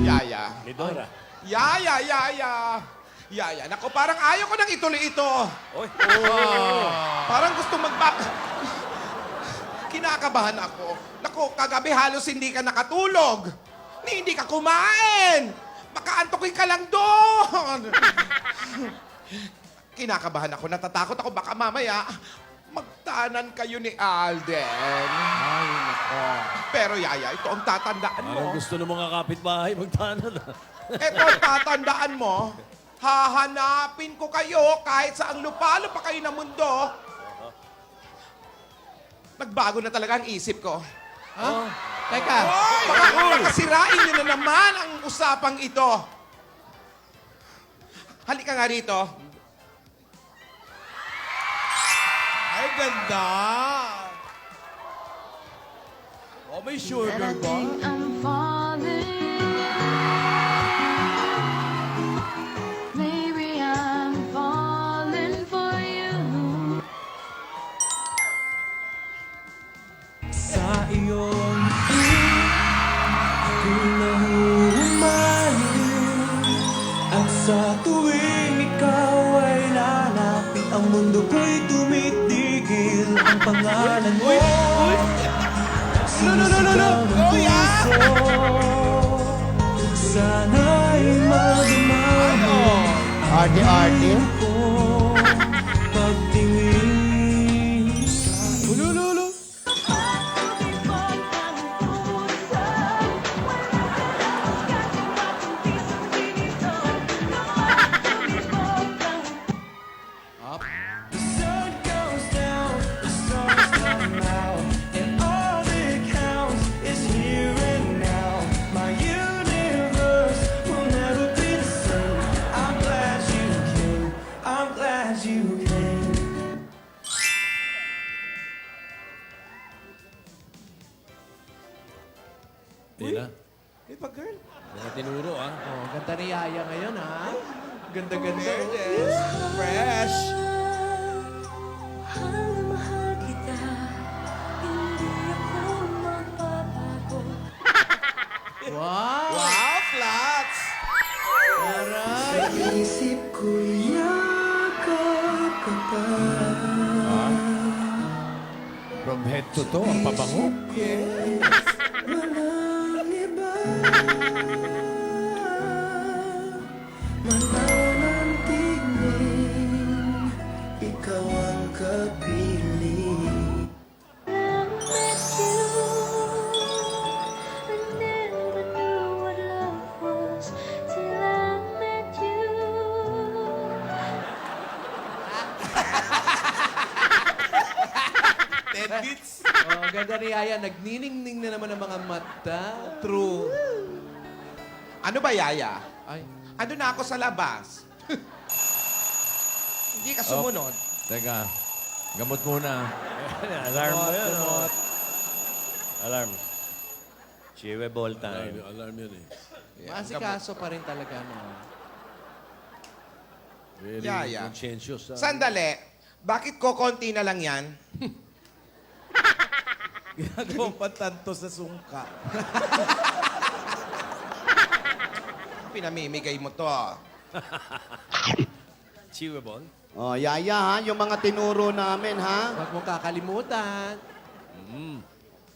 Yaya. Midora. Yaya, naku, parang ayaw ko nang ituloy ito. Oy. Parang gusto Kinakabahan ako. Naku, kagabi halos hindi ka nakatulog. Hindi ka kumain. Makaantokin ka lang doon. Kinakabahan ako, natatakot ako. Baka mamaya, magtanan kayo ni Alden. Ay, nako. Pero Yaya, ito ang tatandaan mo. Parang gusto ng mga kapitbahay magtanan. Ito ang tatandaan mo. Hahanapin ko kayo kahit saang lupalo pa kayo ng mundo. Nagbago na talaga ang isip ko. Ha? Teka. Baka sirain niyo na naman ang usapang ito. Halika nga rito. Ay, ganda. Oh, may sugar ba? I'm falling. Maybe I'm falling for you. Sa iyong ako'y nahuhumaling. At sa tuwing ikaw ay lalapit, ang mundo ko'y tumitigil. Ang pangalan mo sumisigaw ng puso. Sana'y magmano Arte-arte. ko pagtingin sa Ulululo. The sun goes down, the stars come out, and all that counts is here and now. My universe will never be the same. I'm glad you came. I'm glad you came. Di na. Di ba, girl? Mga tinuro, ah. Oh, ganda ni Yaya ngayon, ha? Ganda-ganda. Yes. Fresh. Mahal na mahal kita. Hindi ako magbabago. Wow! Wow, flats. Sa isip ko'y yakap ka pa. From head to toe, ang pabango. Walang iba. Mananatiling ikaw ang kapiling. I met you. I never knew what love was till I met you. 10 beats. Oh, ganda ni Yaya. Nagniningning na naman ang mga mata. True. Ano ba, Yaya? Ay, Ano na ako sa labas? Hindi ka sumunod. Teka, gamot muna. Alarm mo yan, oh. tumot. Alarm. Chewable time. Alarm yun eh. Masikaso pa rin talaga, no? Very Yaya. conscientious. Sandali. Bakit ko konti na lang yan? Ginagawang patanto sa sungka. Pinamimigay mo to. Chewable? Oh, Yaya, ha? Yung mga tinuro namin, ha? Huwag mong kakalimutan.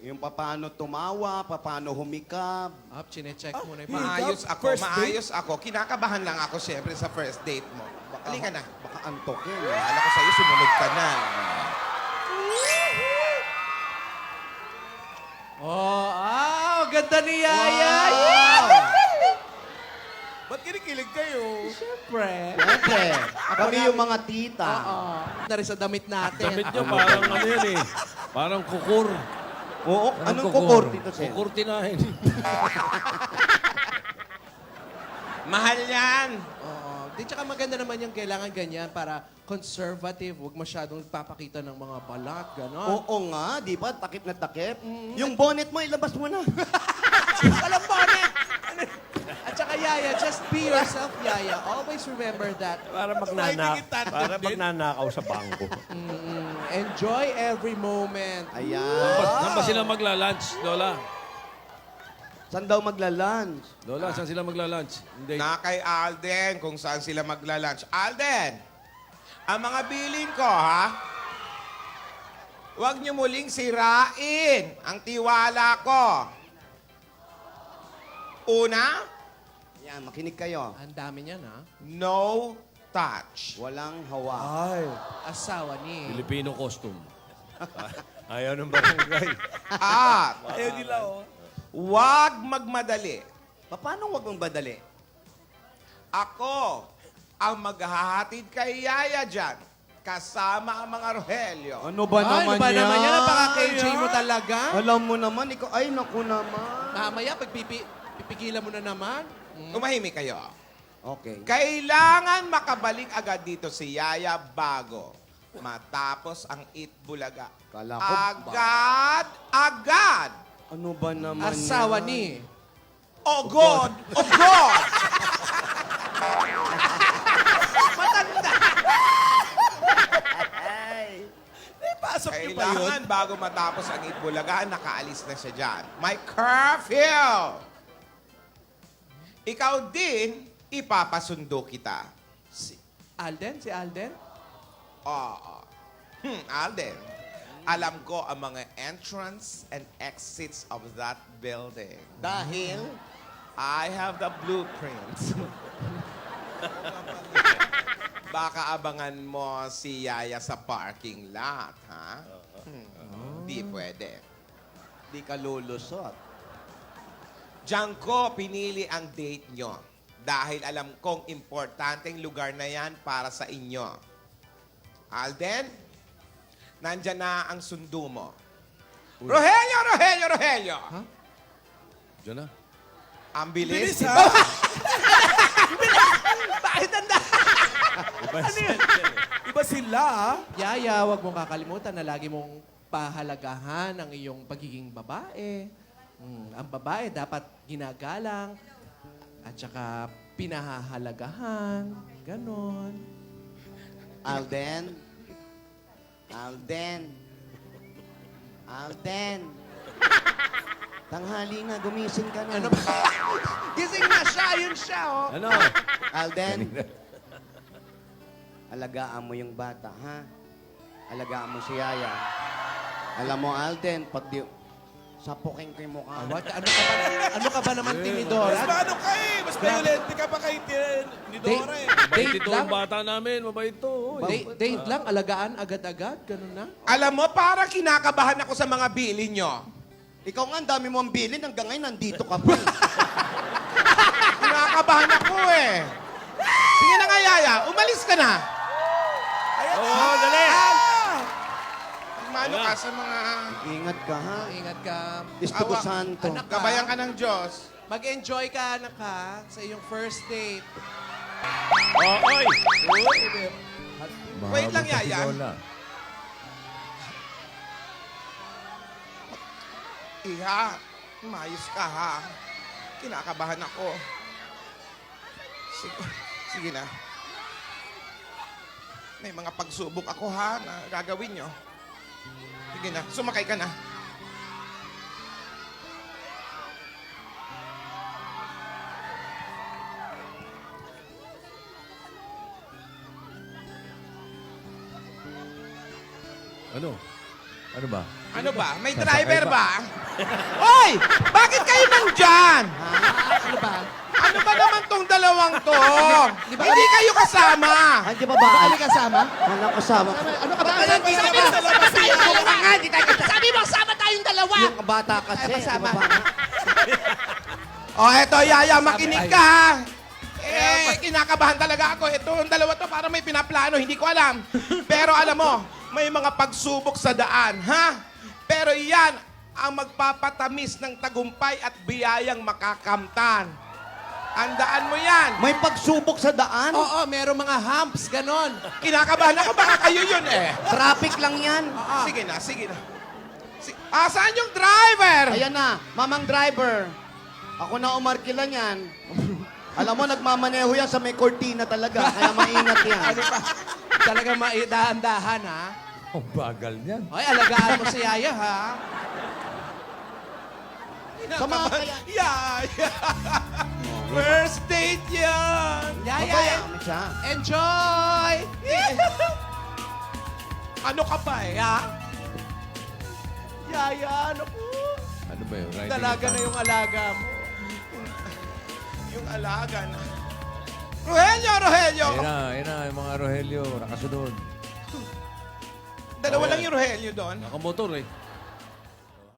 Yung paano tumawa, paano humikap. Up, chinecheck mo na yung Maayos ako, First date? maayos ako. Kinakabahan lang ako siyempre sa first date mo. Halika na. Baka antokin. Akala ko sa'yo, sumunod ka na. Oh, ganda ni Yaya. Ba't kinikilig kayo? Siyempre. Siyempre, kami yung mga tita. Oo. Na rin sa damit natin. Damit nyo parang ano yan eh. Parang kukur. Oo, anong kukur, Tito Sen? Kukur tinahin. Mahal yan. Oo. Di tsaka maganda naman yung kailangan ganyan para conservative. Huwag masyadong papakita ng mga balat, gano'n. Oo nga, di ba? Takip na takip. Yung bonnet mo, ilabas mo na. Walang bonnet! Ano yourself, Yaya. Always remember that. Para magnanakaw sa bangko. Enjoy every moment. Ayan. Saan ba sila magla-lunch, Lola? Saan daw magla-lunch? Lola, saan sila magla-lunch? Hindi. Na kay Alden kung saan sila magla-lunch. Alden, ang mga bilin ko, ha? Huwag niyo muling sirain ang tiwala ko. Una, Yan, makinig kayo. Ang dami niyan, ha? no touch. Walang hawa. Asawa ni. Filipino costume. Ayaw ng barangay. At Ayaw nila, oh. huwag magmadali. Paano wag mong badali? Ako ang maghahatid kay Yaya dyan. Kasama ang mga Rogelio. Ano ba Ay, ano naman ba yan? naman yan? Napaka-KJ mo talaga. Alam mo naman, ikaw, ay naku naman. Mamaya, pag pipigilan mo na naman. Tumahimik kayo. Okay. Kailangan makabalik agad dito si Yaya bago matapos ang Eat Bulaga. Kala ko, Agad! Ano ba naman Asawa yan? ni. Oh God! Oh God! Kailangan bago matapos ang Eat Bulaga, nakaalis na siya dyan. May curfew! Ikaw din, ipapasundo kita. Alden? Si Alden? Oo. Alden, alam ko ang mga entrance and exits of that building. Dahil, I have the blueprints. Baka abangan mo si Yaya sa parking lot, ha? Di pwede. di ka lulusot. Diyan ko pinili ang date nyo. Dahil alam kong importanteng lugar na yan para sa inyo. Alden, nandyan na ang sundo mo. Rogelio, Rogelio, Rogelio! Diyan na. Ang bilis. Bakit tanda? Iba sila, ha? Yaya, huwag mong kakalimutan na lagi mong pahalagahan ang iyong pagiging babae. Ang babae dapat ginagalang at saka pinahahalagahan. Ganon. Alden. Alden. Alden. Tanghali na, gumising ka na. Ano ba? Gising na siya! Yun siya, oh! Ano? Alden. Alagaan mo yung bata, ha? Alagaan mo si Yaya. Alam mo, Alden, pag di... Sapukin ko yung mukha. Ano ka ba naman, Tinidora? Paano ka eh? Mas violente ka pa kay Nidora eh. Mabait Date ito lang? ang bata namin. Mabait ito. Date lang, alagaan agad-agad, ganun na. Alam mo, parang kinakabahan ako sa mga bili nyo. Ikaw nga, ang dami mo ang bilin. Hanggang ngayon, nandito ka pa. Kinakabahan ako eh. Sige na nga, Yaya. Umalis ka na. Oo, dali! Mano ka sa mga... Ingat ka, ha? Ingat ka. Espiritu Awa. Santo. Anak. Gabayan ka ng Diyos. Mag-enjoy ka, anak, ha, sa iyong first date. Oh, oy! Wait lang, Yaya. Iha, mayos ka ha. Kinakabahan ako. Sige na. May mga pagsubok ako ha na gagawin nyo. Sige na, sumakay ka na. Ano? Ano ba? Ano ba? May driver ba? Hoy! Bakit kayo nandyan? Ano ba? Ano ba naman tong dalawang to? Hindi kayo kasama. Ay, di ba ba? Kami kasama? Anak kasama. Ano ka ba? Nandito ka ba? Sama tayong dalawa nga! Sabi mo, sama tayong dalawa! Yung bata kasi. Ay, kasama. di ba ba? Oh, eto, Yaya, makinig ka ha. Kinakabahan talaga ako. Itong dalawa to para may pinaplano, hindi ko alam. Pero alam mo, may mga pagsubok sa daan, ha? Pero yan ang magpapatamis ng tagumpay at biyayang makakamtan. Andaan mo yan. May pagsubok sa daan. Oo, merong mga humps, ganon. Kinakabahan ako, baka kayo yun eh. Traffic lang yan. Sige na, sige na. Saan yung driver? Ayan na, mamang driver. Ako na umarkila niyan. Alam mo, nagmamaneho yan sa may cortina talaga. Kaya maingat yan. Ano pa? Talaga maidahan-dahan, ha? Ang bagal niyan. Ay, alagaan mo si Yaya, ha? Sa mga kaya... Yaya! First date yan! Yaya, Mabaya mo siya. enjoy! Ano ka pa eh, ha? Yaya, ano po? Ano ba yun? Riding Dalaga a na pony. yung alaga mo. Yung alaga na. Rogelio, Rogelio! Ayun na, yung mga Rogelio, nakasunod. Dalawa lang yung Rogelio doon. Nakamotor eh.